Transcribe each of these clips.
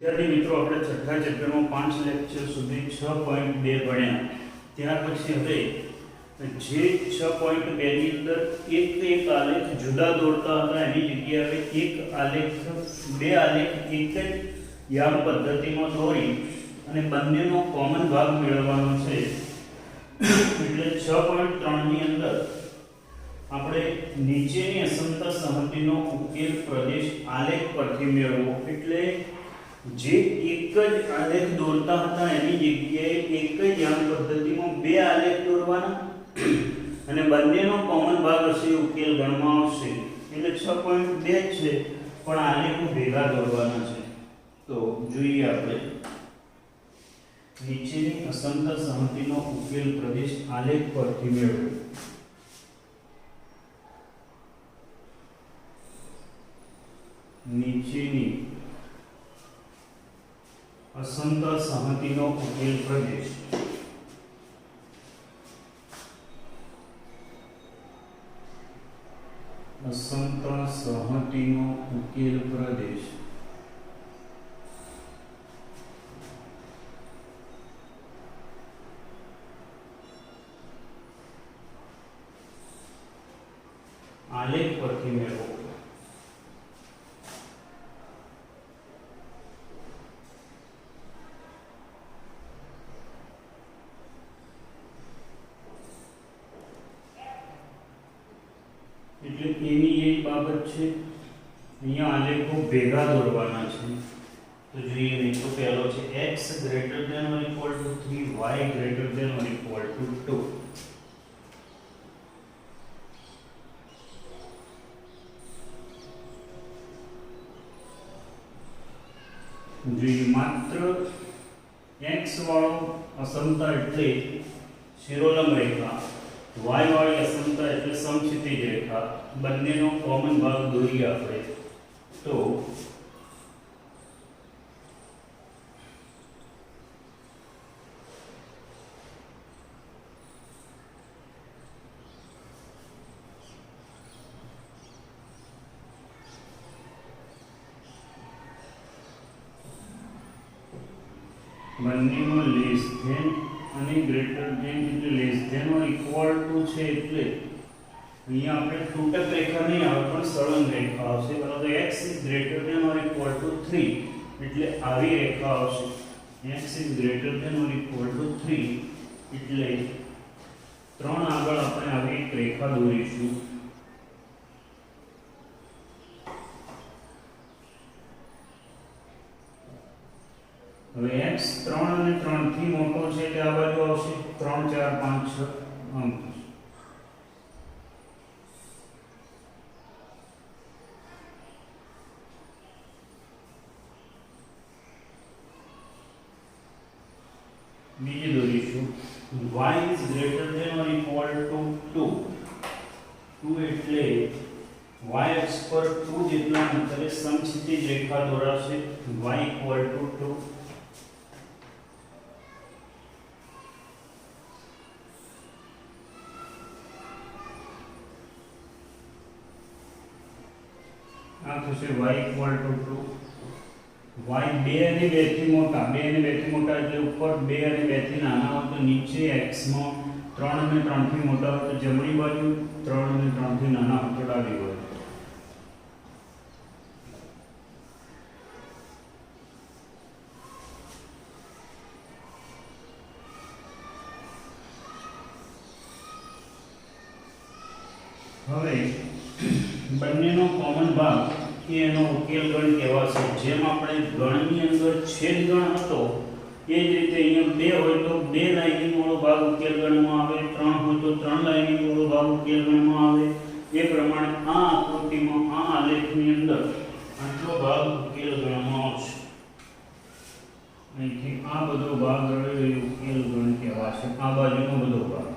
विद्यार्थी मित्रों આપણે છઠ્ઠા ચેપ્ટરમાં 5 લેક્ચર સુધી 6.2 ભણ્યા ત્યાર પછી હવે જે 6.2 ની અંદર એક આલેખ જુદા દોરતા હતા એની જગ્યાએ એક આલેખ બે આલેખ એક જ યામ પદ્ધતિમાં દોરી અને બંનેનો કોમન ભાગ મેળવવાનો છે એટલે 6.3 ની અંદર આપણે નીચેની અસમતા સહમતિનો ઉકેલ પ્રદેશ આલેખ પરથી મેળવવો એટલે જે એક જ આલેખ દોરતા હતા એની જગ્યાએ એક જ યામ પદ્ધતિમાં બે આલેખ દોરવાના અને બંનેનો કોમન ભાગ હશે ઉકેલ ગણવામાં આવશે એટલે 6.2 છે પણ આલેખો ભેગા દોરવાના છે તો જોઈએ આપણે નીચેની અસમતા સહમતિનો ઉકેલ પ્રદેશ આલેખ પરથી મેળવો નીચેની असमता सहमतिनो उकेल प्रदेश असमता सहमतिनो उकेल प्रदेश आलेख परथी मेळवो એટલે એની એક બાબત છે અહીંયા આલેખો ભેગા દોરવાના છે તો જોઈએ નહીં તો પહેલો છે x greater than or equal to 3 y greater than or equal to 2 જોઈએ માત્ર x વાળો અસમતા એટલે શિરોલંબ રેખા y વાળી અસમતા એટલે સમક્ષિતિજ રેખા બંનેનો કોમન ભાગ દોરીએ આપણે તો બંનેનો લેસ ધેન અને ગ્રેટર ધેન એટલે less than or equal to છે એટલે અહીંયા આપણે તૂટક રેખા નહીં આવે પણ સળંગ રેખા આવશે બરાબર x is greater than or equal to 3 એટલે આવી રેખા આવશે x is greater than or equal to 3 એટલે 3 આગળ આપણે આવી એક રેખા દોરીશું હવે x 3 અને 3 થી મોટો છે એટલે આ બાજુ આવશે 3 4 5 6 આમ બીજી દોરીશું y is greater than or equal to 2 2 એટલે y અક્ષ પર 2 જેટલા અંતરે સમક્ષિતિજ રેખા દોરાશે y equal to 2 આ થશે y equal to 2 y 2 અને 2 થી મોટા 2 અને 2 થી મોટા એટલે ઉપર 2 અને 2 થી નાના હોય તો નીચે x માં 3 અને 3 થી મોટા હોય તો જમણી બાજુ 3 અને 3 થી નાના હોય તો ડાબી બાજુ હવે બંનેનો કોમન ભાગ એ એનો ઉકેલ ગણ કહેવાશે જેમ આપણે ગણની અંદર છેદ ગણ હતો એ જ રીતે અહીંયા 2 હોય તો 2 લાઇનિંગ વાળો ભાગ ઉકેલ ગણમાં આવે 3 હોય તો 3 લાઇનિંગ વાળો ભાગ ઉકેલ ગણમાં આવે એ પ્રમાણે આ આકૃતિમાં આ આલેખની અંદર આટલો ભાગ ઉકેલ ગણમાં આવશે અહીંથી આ બધો ભાગ હવે ઉકેલ ગણ કહેવાશે આ બાજુનો બધો ભાગ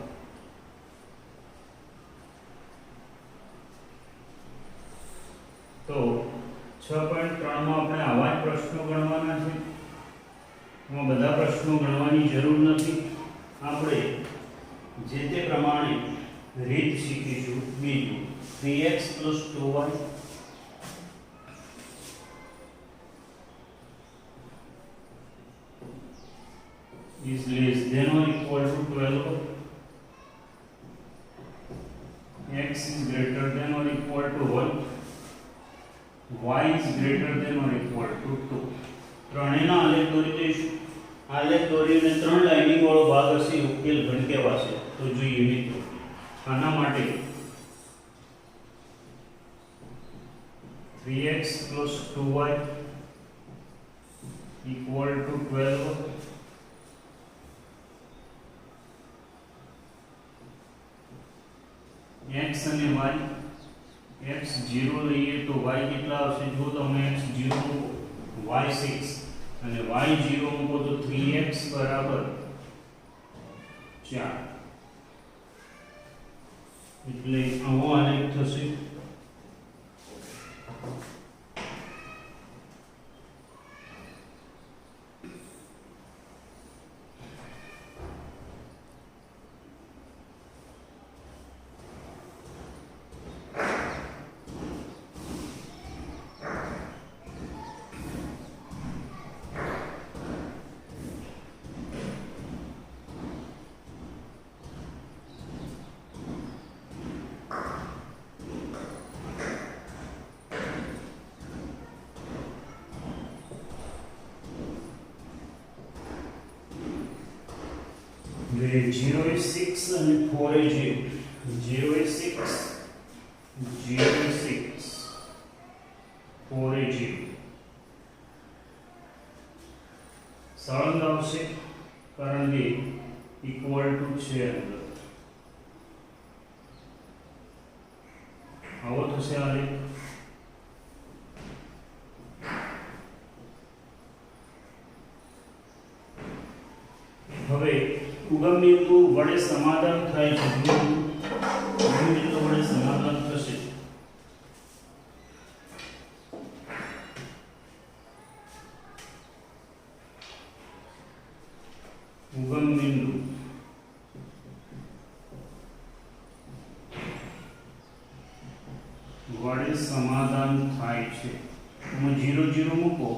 તો 6.3 માં આપણે આવા જ પ્રશ્નો ગણવાના છે એમાં બધા પ્રશ્નો ગણવાની જરૂર નથી આપણે જે તે પ્રમાણે રીત શીખીશું બીજું 3x + 2y is less than or equal to 12, x is greater than or equal to 1, y is greater than or equal to 2. ત્રણેયના આલેખ દોરી દઈશું. આલેખ દોરીને ત્રણ લાઇનિંગ વાળો ભાગ હશે ઉકેલ ઘન કહેવાશે. તો જોઈએ મિત્રો, આના માટે 3x plus 2y equal to 12, x અને y, x 0 લઈએ તો y કેટલા આવશે? જો તમે x 0 મૂકો, y 6 અને y 0 મૂકો તો 3x બરાબર 4. એટલે આવો આલેખ થશે. જે 0 is 6 અને 4 is 0 is 6, 0 is 6, 4 is 0. સળંગ આવશે કારણ કે ઇક્વલ ટુ છે અંદર. આવો થશે આલેખ. હવે ઉગમ બિંદુ વડે સમાધાન થાય છે. ઉગમ બિંદુ વડે સમાધાન થશે. ઉગમ બિંદુ વડે સમાધાન થાય છે. હું 0 0 મૂકો,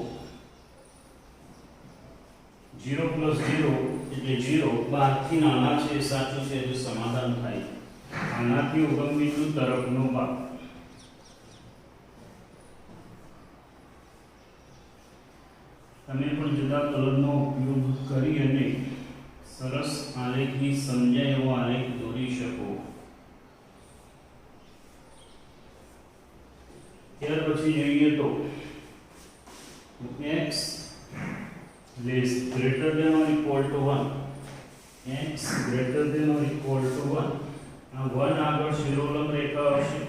0 plus 0 એટલે 0, 12 થી નાના છે સાચું છે એટલે સમાધાન થાય. આનાથી ઉગમ બિંદુ તરફનો ભાગ. તમે પણ જુદા કલરનો ઉપયોગ કરી અને સરસ આલેખની સમજાય એવો આલેખ દોરી શકો. ત્યાર પછી જોઈએ તો x less greater than or equal to 1, x greater than or equal to 1. આ 1 આગળ શિરોલંબ રેખા આવશે.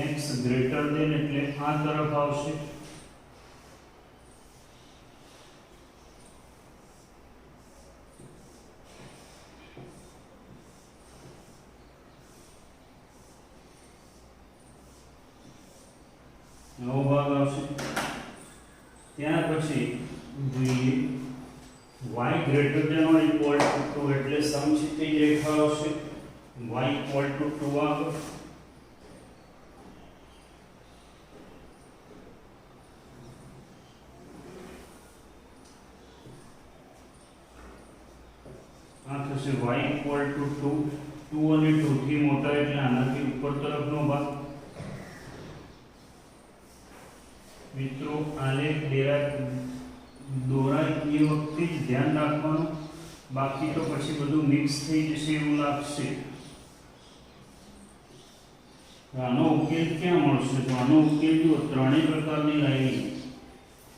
x greater than એટલે આ તરફ આવશે. નવો ભાગ આવશે. ત્યાર પછી જોઈએ y greater than or equal to 2 એટલે સમક્ષિતિજ રેખા આવશે. y equal to 2 આગળ. આ થશે y equal to 2, 2 અને 2 થી મોટા એટલે આનાથી ઉપર તરફનો ભાગ. મિત્રો આલેખ દોરાય એ વખતે જ ધ્યાન રાખવાનું, બાકી તો પછી બધું મિક્સ થઈ જશે એવું લાગશે. આનો ઉકેલ ક્યાં મળશે? તો આનો ઉકેલ જો ત્રણેય પ્રકારની લાઈનિંગ,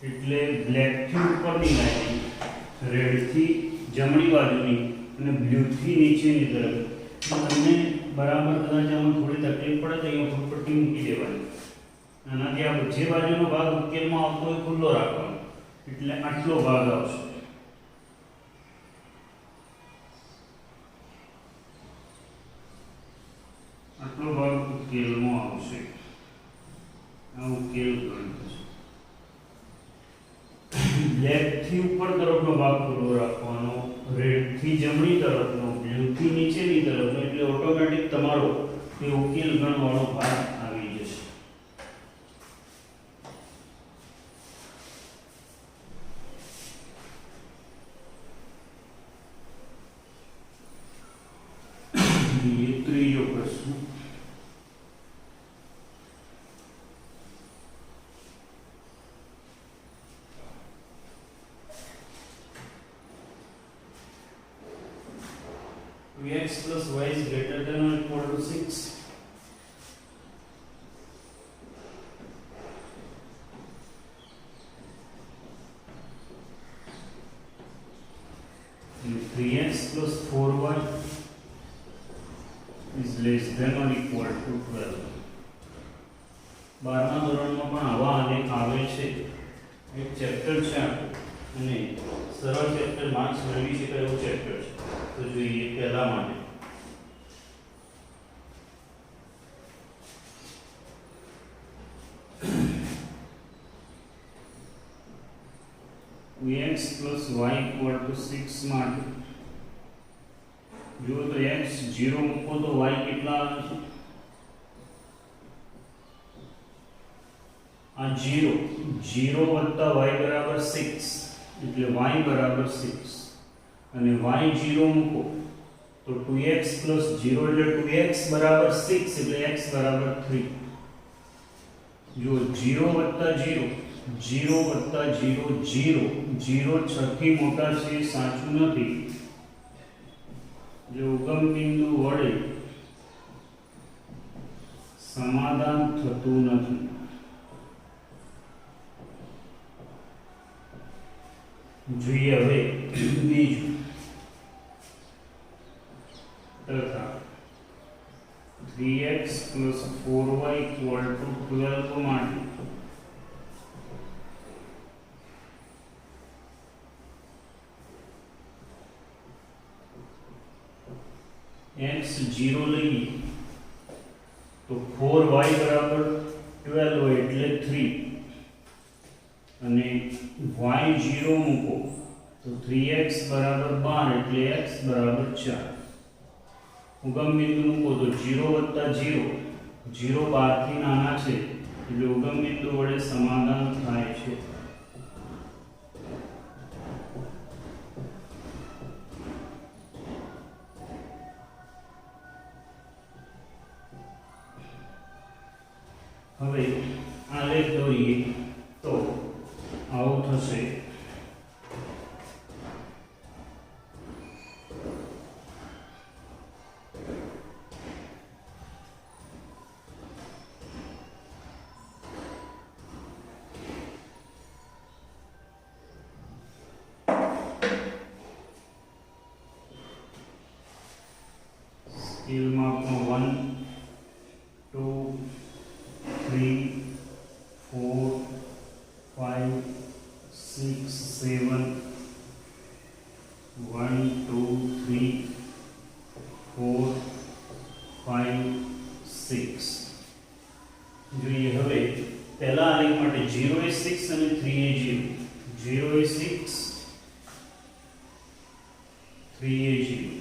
એટલે બ્લેક થી ઉપરની લાઈનિંગ, રેડ થી જમણી બાજુની અને બ્લુ થી નીચેની તરફ. તમને બરાબર કદાચ આમાં થોડી તકલીફ પડે તો અહીંયા પટ્ટી મૂકી દેવાની. આનાથી આ જે બાજુનો ભાગ ઉકેલમાં આવતો હોય ખુલ્લો રાખવાનો, એટલે આટલો ભાગ આવશે. આટલો ભાગ ઉકેલમાં આવશે. આ ઉકેલ ગણિત છે. બ્લેક થી ઉપર તરફનો ભાગ ખુલ્લો રાખવાનો, રેડ થી જમણી તરફનો, બ્લુ થી નીચેની તરફનો, એટલે ઓટોમેટિક તમારો એ ઉકેલ ગણ વાળો ભાગ આવી જશે. ત્રીજો પ્રશ્ન. x plus y is greater than or equal to 6. And 3x plus 4y is less than or equal to 12. 12મા ધોરણમાં પણ આવા અનેક આવે છે. એક ચેપ્ટર છે અને સરળ ચેપ્ટર માર્ક્સ મેળવી શકાય એવું ચેપ્ટર છે. તો જોઈએ પહેલા માટે x plus y equal to 6 માટે જો તો x 0 મૂકો તો y કેટલા આવે છે? આ 0 વત્તા y બરાબર 6 એટલે y બરાબર 6 અને y 0 મૂકો તો 2x plus 0 એટલે 2x બરાબર 6 એટલે x બરાબર 3. જો 0 વત્તા 0 0 વત્તા 0 0 0 છથી મોટા છે એ સાચું નથી. જે ઉગમ બિંદુ વડે સમાધાન થતું નથી. જોઈએ હવે બીજું તથા 3x plus 4y equal to 12 માટે x 0 લઈએ તો 4y બરાબર 12 હોય એટલે 3 અને y 0 મૂકો તો 3x બરાબર 12 એટલે x બરાબર 4. ઉગમ બિંદુ મૂકો તો 0 વત્તા 0 0 12 થી નાના છે એટલે ઉગમ બિંદુ વડે સમાધાન થાય છે. હવે આલેખ દોરીએ તો આવું થશે. સ્કેલમાં 1 2 3 4 5 6 7 1 2 3 4 5 6 જોઈએ. હવે પહેલા આલેખ માટે 0 એ 6 અને 3 એ 0 0 એ 6 3 એ 0.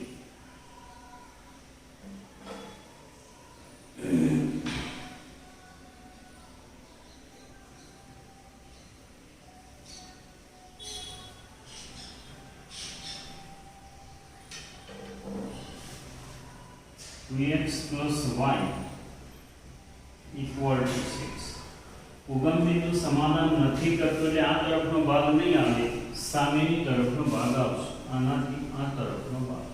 x plus y equal to 6. ઉગમ બિંદુ સમાધાન નથી કરતો એટલે આ તરફનો ભાગ નહીં આવે, સામેની તરફનો ભાગ આવશે. આનાથી આ તરફનો ભાગ.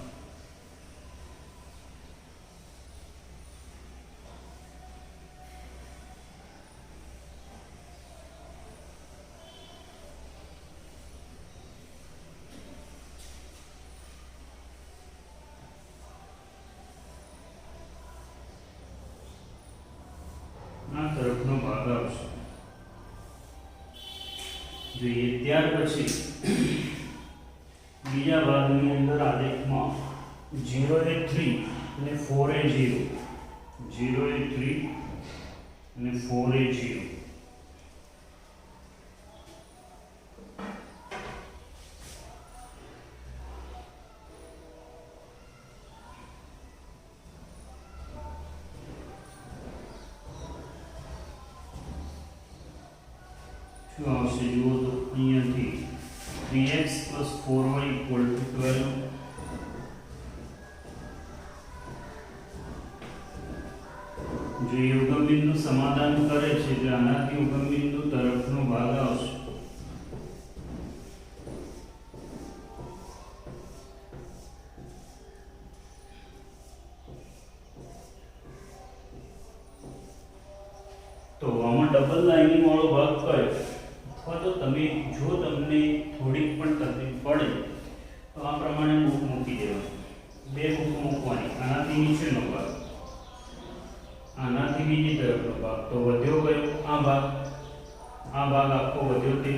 આ તરફનો ભાગ આવશે. જોઈએ ત્યાર પછી બીજા ભાગની અંદર આલેખમાં 0 એ 3 અને 4 એ 0 0 એ 3 અને 4 એ 0. શું આવશે જુઓ તો અહીંયાથી 3x + 4y = 12. જો એ ઉગમ બિંદુ સમાધાન કરે છે એટલે આનાથી ઉગમ બિંદુ તરફનો ભાગ આવશે. તો આમાં ડબલ લાઇનિંગ વાળો ભાગ કયો, અથવા તો તમે જો તમને થોડીક પણ તકલીફ પડે તો આ પ્રમાણે બુક મૂકી દેવાનું. બે બુક મૂકવાની, આનાથી નીચેનો ભાગ, આનાથી બીજી તરફનો ભાગ. તો વધ્યો કયો? આ ભાગ આખો વધ્યો તે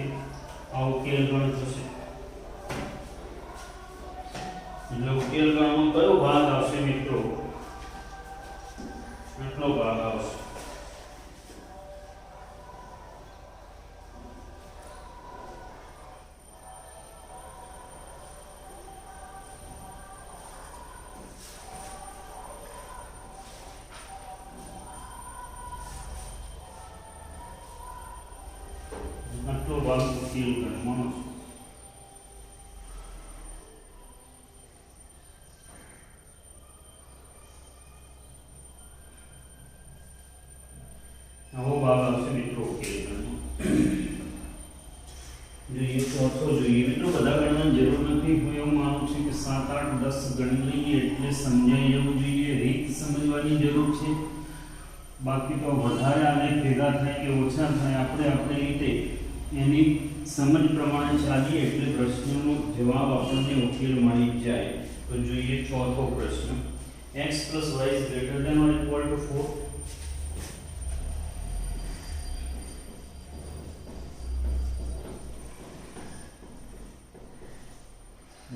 આ ઉકેલ ગણ થશે. એટલે ઉકેલ ગણમાં કયો ભાગ આવશે મિત્રો? આટલો ભાગ આવશે. આટલો ભાગ ઉકેલ ગણમાં આવશે. આવો ભાગ આવશે મિત્રો ઉકેલ ગણમાં. જોઈએ ચોથો જોઈએ મિત્રો. બધા ગણવાની જરૂર નથી. હું એવું માનું છું કે 7, 8, 10 ગણી લઈએ એટલે સમજાઈ જવું જોઈએ. રીત સમજવાની જરૂર છે. બાકી તો વધારે આને ભેગા થાય કે ઓછા થાય, આપણે આપણી રીતે એની સમજ પ્રમાણે ચાલીએ એટલે પ્રશ્નનો જવાબ આપણને ઉકેલ મળી જાય. તો જોઈએ ચોથો પ્રશ્ન. x + y > or = 4.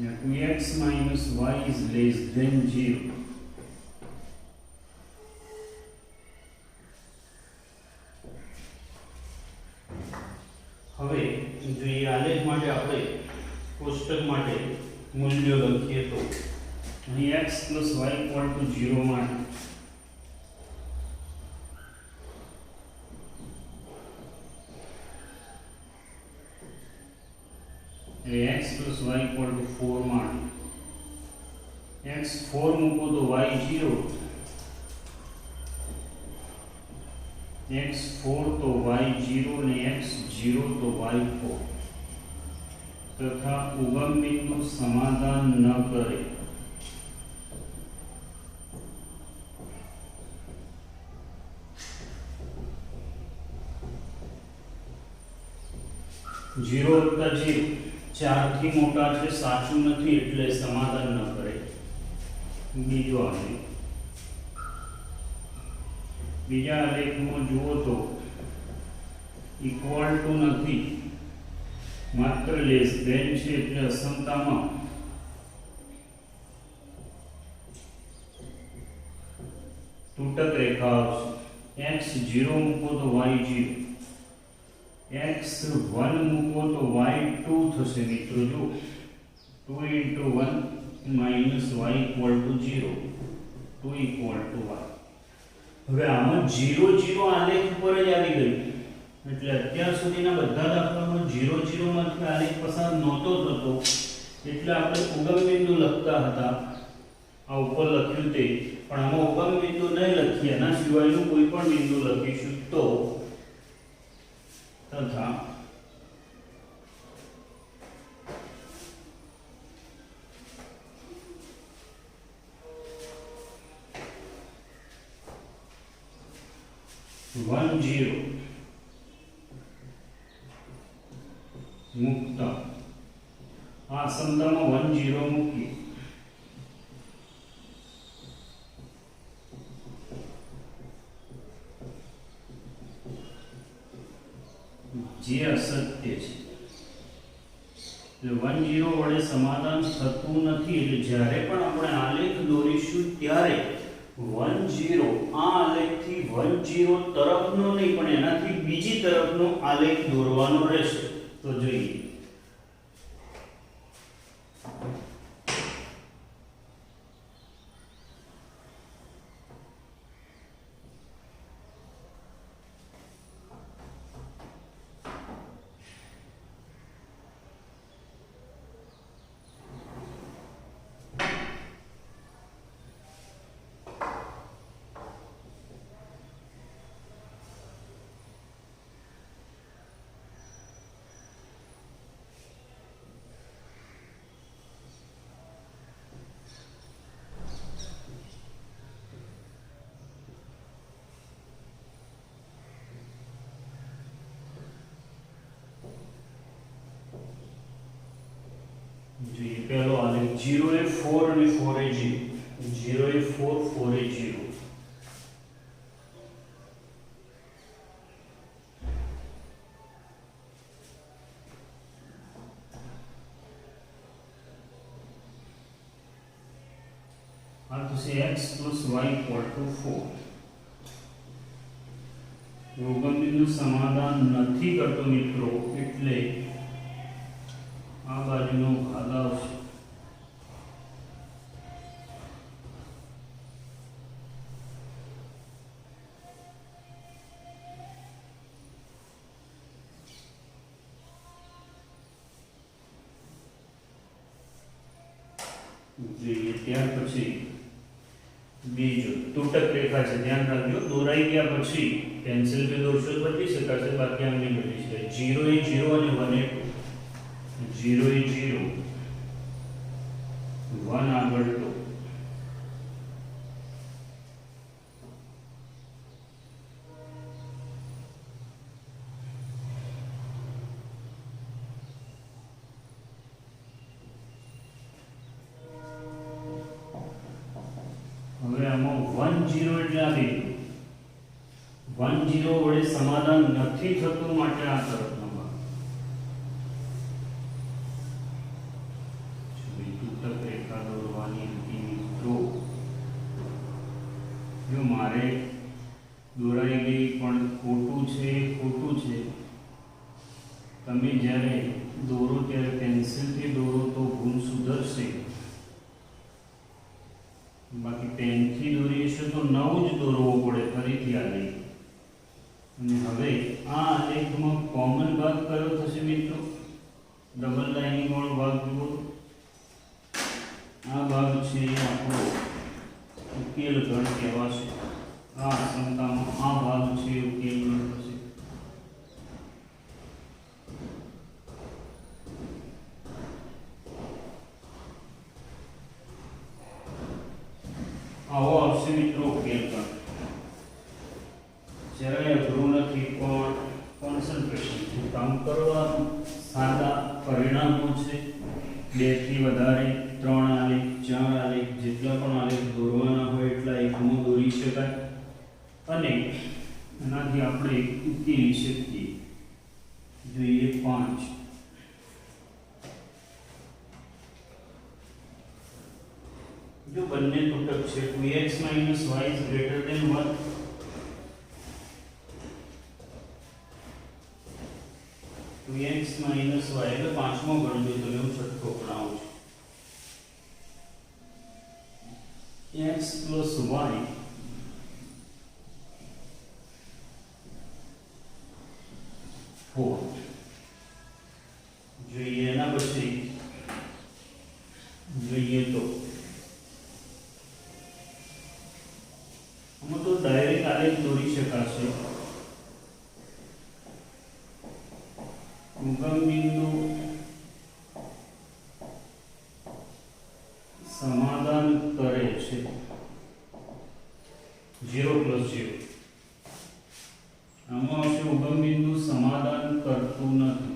Now 2x - y > 0. હવે જોઈએ આલેખ માટે આપણે કોષ્ટક માટે મૂલ્યો લખીએ તો અહીં x + y = 0 માટે x + y = 4 માટે x 4 મૂકો તો y 0, x 4 તો y 0 ને x 0 તો y 4 તથા ઉગમ બિંદુ સમાધાન ન કરે. जीरो वत्ता 0 4 થી મોટા છે, સાચું નથી એટલે સમાધાન ન કરે. બીજો આલેખ, બીજા આલેખમાં જુઓ તો ઇક્વલ ટુ નથી, માત્ર લેસ ધેન છે એટલે અસમતામાં તૂટક રેખા આવશે. x 0 મૂકો તો y 0, x 1 મૂકો તો y 2 થશે મિત્રો. જો 2 * 1 - y = 0, 2 = y. હવે આમાં 0 0 આલેખ પર જ આવી ગયું એટલે અત્યાર સુધીના બધા દાખલામાં 0 0 માંથી આલેખ પસાર નહોતો થતો એટલે આપણે ઉગમ બિંદુ લખતા હતા. આ ઉપર લખ્યું તે, પણ આમાં ઉગમ બિંદુ નહીં લખીએ, એના સિવાયનું કોઈ પણ બિંદુ લખીશું તો તથા वन जीरो मुक्ता आ समता में 1 0 મૂકી જે અસત્ય છે એટલે 1 0 વડે સમાધાન થતું નથી. એટલે જ્યારે પણ આપણે આલેખ દોરીશું ત્યારે 1 0 આ આલેખથી 1 0 તરફનો નહીં પણ એનાથી બીજી તરફનો આલેખ દોરવાનો રહેશે. તો જોઈએ 4 is 0. तो से x plus y equal to 4. યોગમ બિંદુ સમાધાન નથી કરતો મિત્રો, એટલે આ બાજુનો ભાગ આવશે. જોઈએ ત્યાર પછી બીજો તૂટક રેખા છે, ધ્યાન રાખજો. દોરાઈ ગયા પછી પેન્સિલ पे દોરશો તો બદલી શકાશે, બાકી આમ નહીં બદલી શકાય. 0 એ 0 અને 1 એ 2. 0 એ 0, 1 આગળ 2. હવે આમાં 1 0 એટલે આ બે 1 0 વડે સમાધાન નથી થતું, માટે આ તરફનો ભાગ. તૂટક રેખા દોરવાની હતી મિત્રો. જો મારે દોરાઈ ગઈ પણ ખોટું છે. તમે જ્યારે દોરો ત્યારે પેન્સિલથી દોરો તો ભૂલ સુધરશે, બાકી પેનથી દોરીશું તો નવું જ દોરવું પડે ફરીથી આ લઈ. અને હવે આ આલેખમાં કોમન ભાગ કયો થશે મિત્રો? ડબલ લાઇનિંગ વાળો ભાગ જુઓ. આ ભાગ છે આપણો ઉકેલ ગણ કહેવાશે. આ અસમતામાં આ ભાગ છે ઉકેલ ગણ થશે. આવો આવશે મિત્રો ઉકેલ ગણ. જરાય અઘરું નથી, પણ કોન્સન્ટ્રેશનથી કામ કરવાનું. સાદા પરિણામો છે. 2 થી વધારે 3 આલેખ 4 આલેખ જેટલા પણ આલેખ દોરવાના હોય એટલા એકમાં દોરી શકાય અને એનાથી આપણે ઉકેલી શકીએ. જોઈએ 5. जो बनने तूटक છે 2x - y is greater than 1. तो x - y એટલે પાંચમો ગણજો, તો હું છઠ્ઠો ગણાવું છું. x plus y જોઈએ એના પછી જોઈએ તો આમાં તો ડાયરેક્ટ આલેખ દોરી શકાશે. ઉગમ બિંદુ સમાધાન કરે છે 0 plus 0. આમાં આવશે ઉગમ બિંદુ સમાધાન કરતું નથી.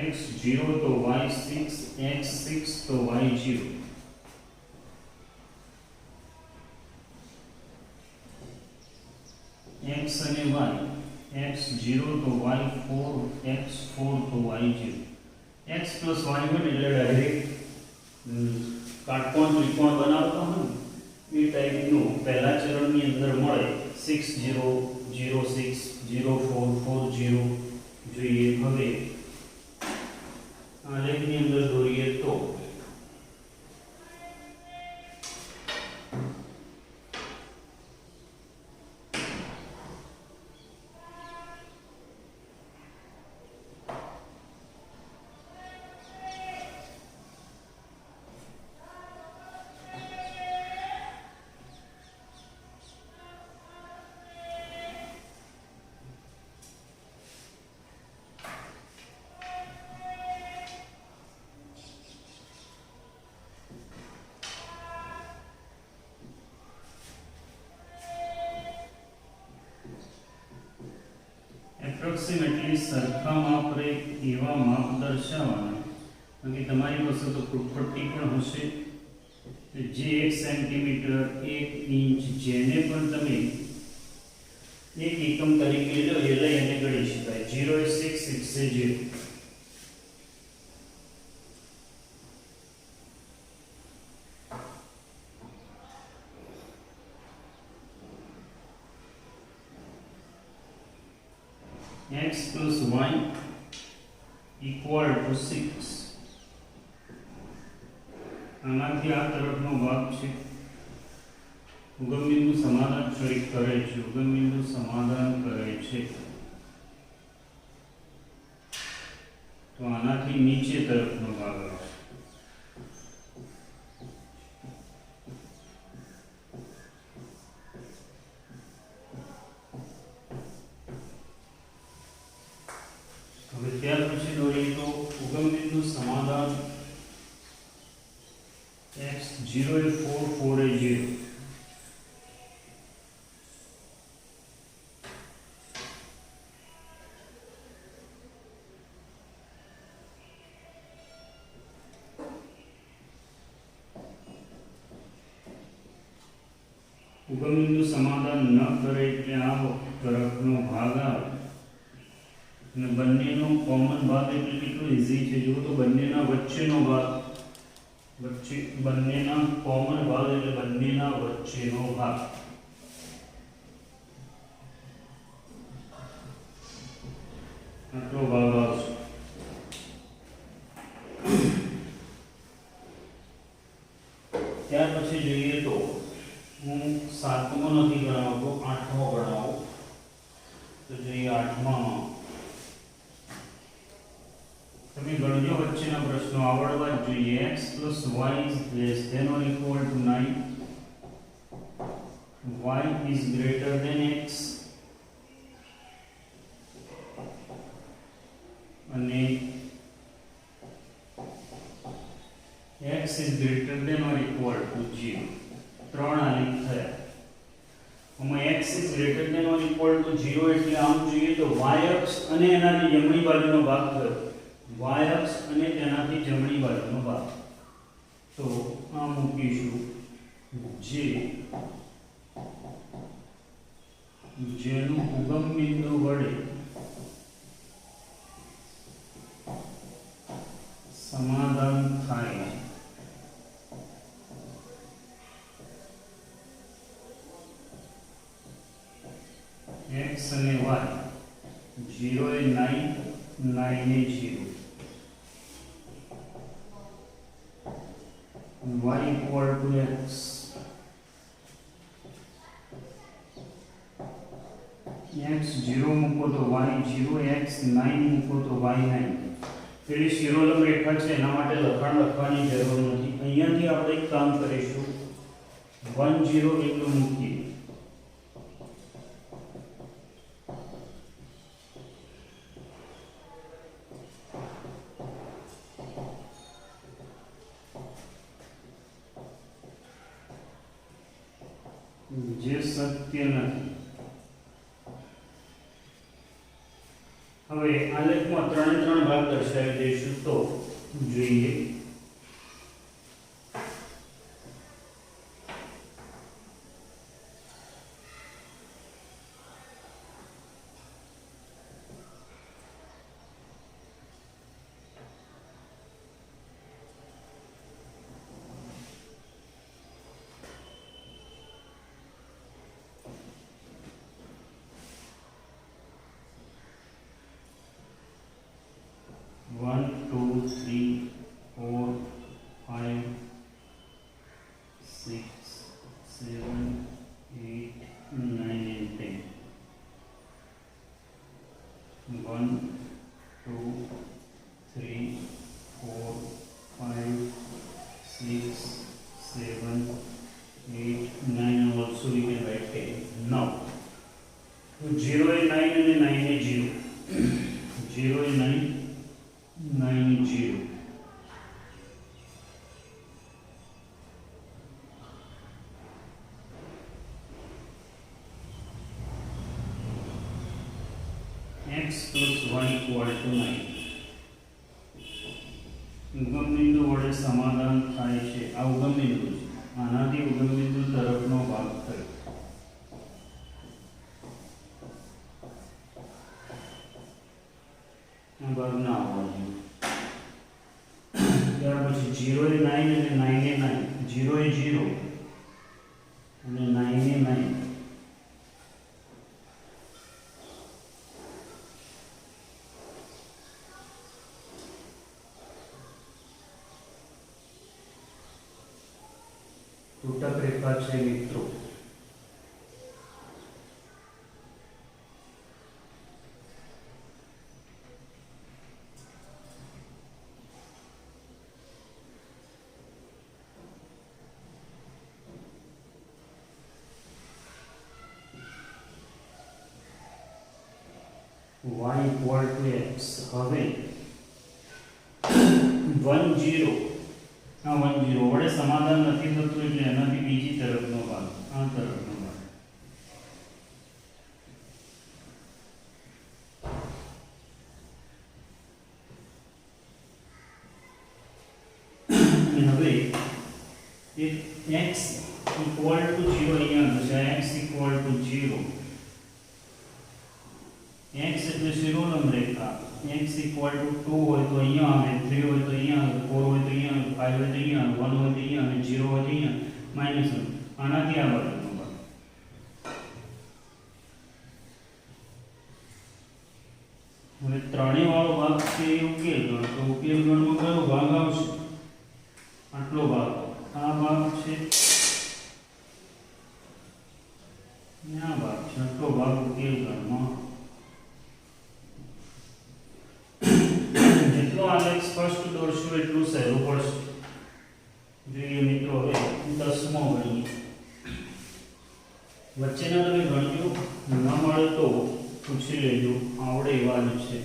x 0 तो y 6, x 6 तो y 0. x અને y, x 0 तो y 4, x 4 तो y 0. x plus y में એટલે ડાયરેક્ટ કાટકોણ ત્રિકોણ બનાવતા હોય એ ટાઈપનું પહેલા ચરણની અંદર મળે. 6 0 0 6 0 4 4 0. જોઈએ હવે આલેખની અંદર દોરીએ તો બંનેને સરખા માપ રહે એવા માપ દર્શાવવાના. બાકી તમારી પાસે તો ફૂટપટ્ટી પણ હશે, જે 1 સેન્ટીમીટર 1 ઇંચ જેને પણ તમે એક એકમ તરીકે લો એ લઈ અને ગણી શકાય. 0 is 6, 6 is 0. x plus y equal to 6. આનાથી આ તરફનો ભાગ છે ઉગમબિંદુ સમાધાન કરે છે, ઉગમબિંદુ સમાધાન કરે છે. તો આનાથી નીચે તરફનો ભાગ આવશે. હવે ત્યાર પછી દોરીએ તો ઉગમબિંદુ સમાધાન x 0 એ 4 4 એ 0. ઉગમબિંદુ સમાધાન ન કરે એટલે આ તરફનો ભાગ આવે અને બંનેનો કોમન ભાગ એટલે કેટલો ઈઝી છે. જો તો બંનેના વચ્ચેનો ભાગ, બંનેના કોમન ભાગ એટલે બંનેના વચ્ચેનો ભાગ. આટલો ભાગ આવશે. ત્યાર પછી જોઈએ તો હું 7મો નથી ગણાવતો, 8મો ગણાવું. તો જોઈએ 8માં તમે ગણજો, વચ્ચેના પ્રશ્નો આવડવા જ જોઈએ. x plus y is less than or equal to 9, y is greater than x, અને x is greater than or equal to 0. ત્રણ આલેખ થયા. આમાં x is greater than or equal to 0 એટલે આમ જોઈએ તો y અક્ષ અને એનાથી જમણી બાજુનો ભાગ થયો. y અક્ષ અને તેનાથી જમણી બાજુનો ભાગ. તો આ મૂકીશું જેનું ઉગમ બિંદુ વડે સમાધાન થાય x અને y. 0 A 9, 9 A 0. y equal to x. x 0 મૂકો તો y 0, x 9 મૂકો તો y 9. પેલી શિરોલંબ રેખા છે એના માટે લખાણ લખવાની જરૂર નથી. અહીંયાથી આપણે એક કામ કરીશું, 1 0 બિંદુ મૂકીએ. જે સત્ય નથી. હવે આલેખમાં 3 ભાગ દર્શાવી દઈશું. તો જોઈએ x plus y y = 9 ઉગમ બિંદુ વડે સમાધાન થાય છે આ ઉગમ બિંદુ છે આનાથી ઉગમ બિંદુ તરફનો ભાગ થયો આ ભાગ ના આવવો જોઈએ ત્યાર પછી 0 એ 9 અને 9 એ 9 0 એ 0 અને 9 એ 9 તૂટક રેખા છે મિત્રો y = x હવે 1 0 આ 1 0 વડે સમાધાન નથી થતું એટલે એનાથી બીજી તરફનો ભાગ આ તરફનો ભાગ અને હવે એક x = 0 અહીંયા છે x = 0 x એટલે શિરોલંબ રેખા x = 2 હોય તો અહીંયા આવે 3 હોય તો અહીંયા આવે 4 હોય તો અહીંયા આવે 5 હોય તો અહીંયા આવે 1 હોય તો અહીંયા અને 0 હોય તો અહીંયા -1 આનાથી આ બાજુનો ભાગ હવે ત્રણેય વાળો ભાગ છે એ ઉકેલ ગણ તો ઉકેલ ગણમાં કયો ભાગ આવશે આટલો ભાગ આ ભાગ છે આ ભાગ છે આટલો ભાગ ઉકેલ ગણમાં આલેખ સ્પષ્ટ દોરશું એટલું સહેલું પડશે જોઈએ મિત્રો હવે 10મો ગણીએ વચ્ચેના તમે ગણજો ન મળે તો પૂછી લેજો આવડે એવા જ છે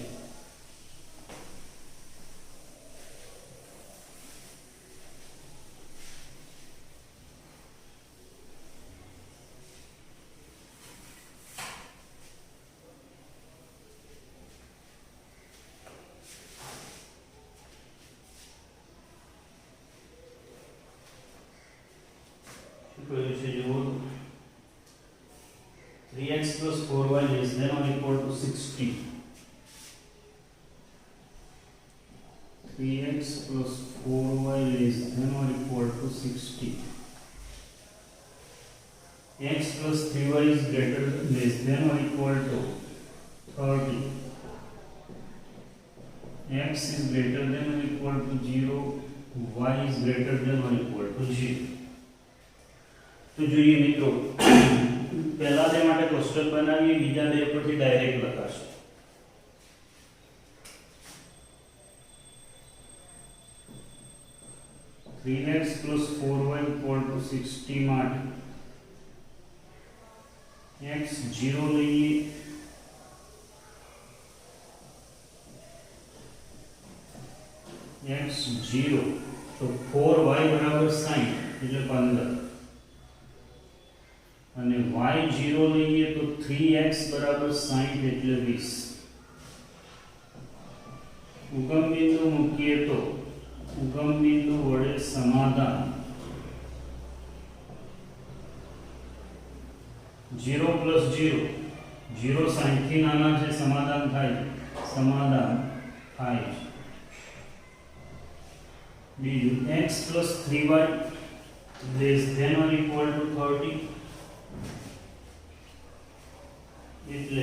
કહ્યું છે જો 3x + 4y <= 60 3x + 4y ≤ 60 x + 3y is greater than or equal to 30 x is greater than or equal to 0 y is greater than or equal to 0 तो જોઈએ મિત્રો પહેલા તે માટે કોષ્ટક બનાવીએ બીજા બે પરથી ડાયરેક્ટ લખાશે (3x + 4y = 60 માટે x 0 લઈએ x 0 તો 4y = 60 એટલે 15 અને y0 લઈએ તો 3x = 60 એટલે 20 ઉગમ બિંદુ મૂકીએ તો ઉગમ બિંદુ વડે સમાધાન 0 + 0 0 60 થી નાના છે સમાધાન થાય છે બીજું x + 3y <= 30 એટલે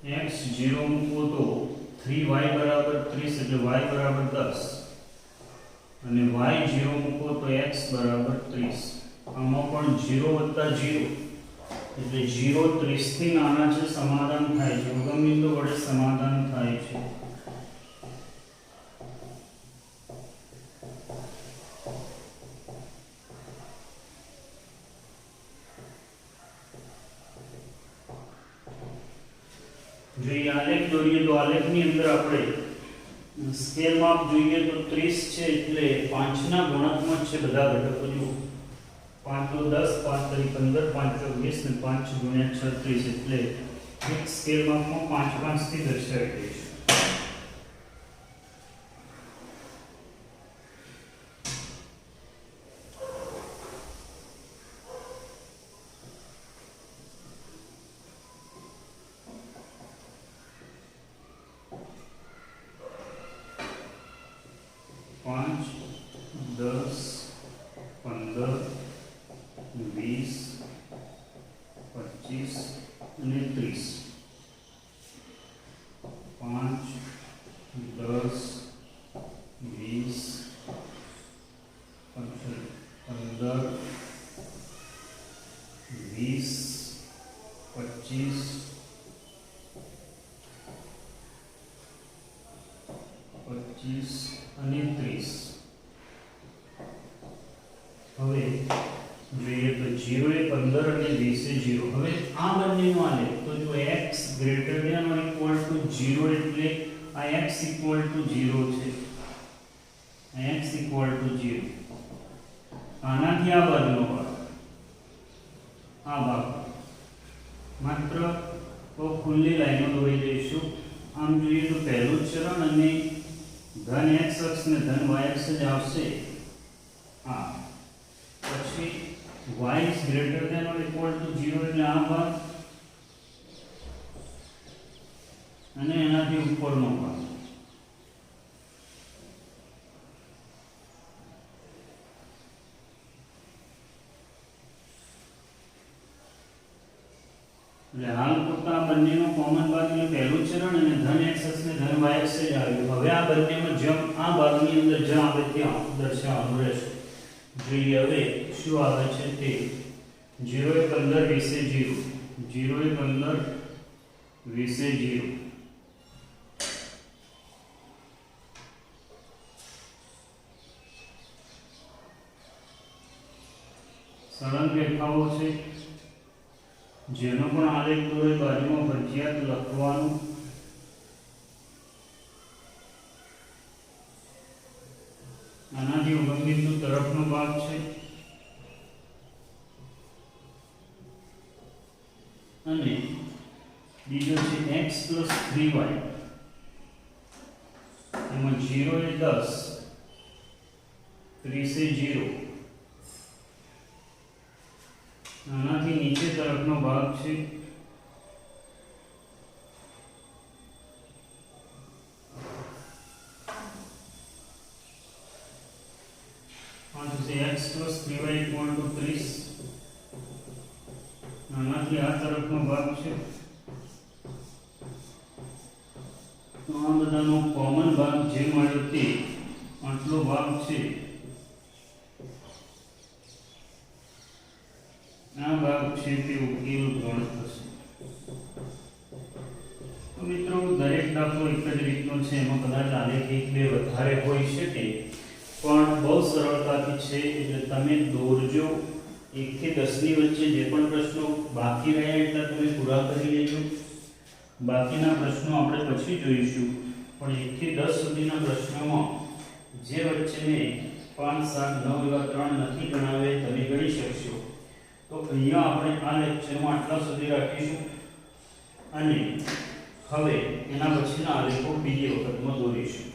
x 0 મૂકો તો 3y = 30 એટલે y = 10 અને y 0 મૂકો તો x = 30 આમાં પણ 0 + 0 એટલે 0 30 થી નાના છે સમાધાન થાય છે ઉગમ બિંદુ વડે સમાધાન થાય છે જોઈએ આલેખ દોરીએ તો આલેખની અંદર આપણે સ્કેલ માપ જોઈએ તો 30 છે એટલે 5 ના ગુણાત્મક છે બધા ઘટકો જુઓ 5 * 10 5 * 15 5 * 20 ને 5 × 36 એટલે એક સ્કેલ માપમાં 5 5 થી દર્શાવી દઈશું. પાંચ 10 15 20 25 અને 30 5 10 20 15 20 25 25 અને 30. હવે જોઈએ તો 0 એ 15 અને 20 એ 0. હવે આ બંનેનો આલેખ તો જો x greater than or equal to 0 એટલે આ x equal to 0 છે. x equal to 0. આનાથી આ બાજુનો ભાગ આ ભાગ માત્ર ખુલ્લી લાઈનો દોરી દઈશું. આમ જોઈએ તો પહેલું ચરણ અને ધન x અક્ષ ને ધન y અક્ષ જ આવશે. હા પછી y is greater than or equal to 0 એટલે આ ભાગ અને એનાથી ઉપરનો ભાગ. એટલે હાલ પૂરતા બંનેનો કોમન ભાગ એટલે પહેલું ચરણ અને ધન x અક્ષ ને ધન y અક્ષ જ આવ્યું. હવે આ બંનેમાં જેમ આ ભાગની અંદર જ્યાં આવે ત્યાં દર્શાવવાનું રહેશે. જોઈએ હવે શું આવે છે તે 0 એ 15 20 એ 0 0 એ 15 20 એ 0. સળંગ રેખાઓ છે જેનો પણ આલેખ દોરે બાજુમાં ફરજિયાત લખવાનું. આનાથી ઉગમ બિંદુ તરફનો ભાગ છે અને બીજો છે x + 3y. એમાં 0 એ 10 30 એ 0. આનાથી નીચે તરફનો ભાગ છે x + 3y = 30. આનાથી આ તરફનો ભાગ છે. તો આ બધાનો કોમન ભાગ જે મળ્યો તે આટલો ભાગ છે. આ ભાગ છે તે ઉકેલ ગણ થશે. તો મિત્રો દરેક દાખલો એક જ રીતનો છે. એમાં કદાચ આલેખ એક બે વધારે હોઈ શકે પણ બહુ સરળતાથી છે. એટલે તમે દોરજો. 1 થી 10 ની વચ્ચે જે પણ પ્રશ્નો બાકી રહ્યા એટલા તમે પૂરા કરી લેજો. બાકીના પ્રશ્નો આપણે પછી જોઈશું. પણ 1 થી 10 સુધીના પ્રશ્નોમાં જે વચ્ચે મેં 5 7 9 એવા 3 નથી ગણાવે તમે ગણી શકશો. તો અહીંયા આપણે આ લેક્ચરમાં આટલા સુધી રાખીશું અને હવે એના પછીના આલેખો બીજી વખતમાં દોરીશું.